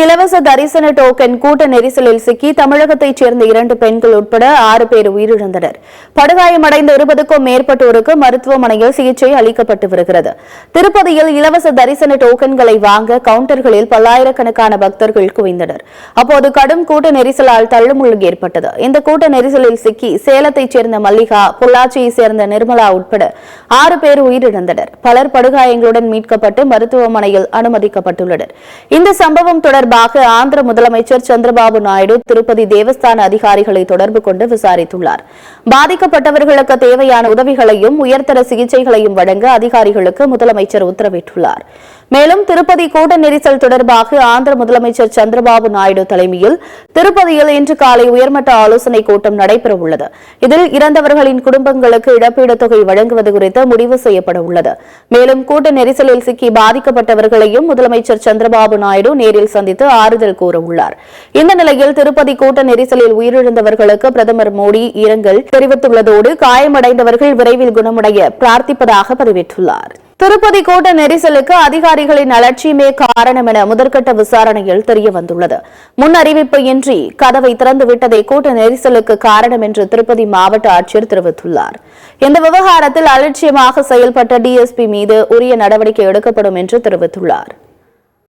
இலவச தரிசன டோக்கன் கூட்ட நெரிசலில் சிக்கி தமிழகத்தைச் சேர்ந்த 2 பெண்கள் உட்பட 6 பேர் உயிரிழந்தனர். படுகாயமடைந்த 20க்கும் மேற்பட்டோருக்கு மருத்துவமனையில் சிகிச்சை அளிக்கப்பட்டு வருகிறது. திருப்பதியில் இலவச தரிசன டோக்கன்களை வாங்க கவுண்டர்களில் பல்லாயிரக்கணக்கான பக்தர்கள் குவிந்தனர். அப்போது கடும் கூட்ட நெரிசலால் தள்ளுமுள்ளு ஏற்பட்டது. இந்த கூட்ட நெரிசலில் சிக்கி சேலத்தைச் சேர்ந்த மல்லிகா, பொள்ளாச்சியைச் சேர்ந்த நிர்மலா உட்பட 6 பேர் உயிரிழந்தனர். பலர் படுகாயங்களுடன் மீட்கப்பட்டு மருத்துவமனையில் அனுமதிக்கப்பட்டுள்ளனர். இந்த சம்பவம் தொடர்பாக ஆந்திர முதலமைச்சர் சந்திரபாபு நாயுடு திருப்பதி தேவஸ்தான அதிகாரிகளை தொடர்பு கொண்டு விசாரித்துள்ளார். பாதிக்கப்பட்டவர்களுக்கு தேவையான உதவிகளையும் உயர்தர சிகிச்சைகளையும் வழங்க அதிகாரிகளுக்கு முதலமைச்சர் உத்தரவிட்டுள்ளார். மேலும் திருப்பதி கூட்ட நெரிசல் தொடர்பாக ஆந்திர முதலமைச்சர் சந்திரபாபு நாயுடு தலைமையில் திருப்பதியில் இன்று காலை உயர்மட்ட ஆலோசனைக் கூட்டம் நடைபெறவுள்ளது. இதில் இறந்தவர்களின் குடும்பங்களுக்கு இழப்பீடு தொகை வழங்குவது குறித்து முடிவு செய்யப்பட உள்ளது. மேலும் கூட்ட நெரிசலில் சிக்கி பாதிக்கப்பட்டவர்களையும் முதலமைச்சர் சந்திரபாபு நாயுடு நேரில் சந்தித்து ஆறுதல் கூறவுள்ளார். இந்த நிலையில் திருப்பதி கூட்ட நெரிசலில் உயிரிழந்தவர்களுக்கு பிரதமர் மோடி இரங்கல் தெரிவித்துள்ளதோடு காயமடைந்தவர்கள் விரைவில் குணமடைய பிரார்த்திப்பதாக பதிவிட்டுள்ளார். திருப்பதி கூட்ட நெரிசலுக்கு அதிகாரிகளின் அலட்சியமே காரணம் என முதற்கட்ட விசாரணையில் தெரியவந்துள்ளது. முன் அறிவிப்பு இன்றி கதவை திறந்துவிட்டதே கூட்ட நெரிசலுக்கு காரணம் என்று திருப்பதி மாவட்ட ஆட்சியர் தெரிவித்துள்ளார். இந்த விவகாரத்தில் அலட்சியமாக செயல்பட்ட டிஎஸ்பி மீது உரிய நடவடிக்கை எடுக்கப்படும் என்று தெரிவித்துள்ளார்.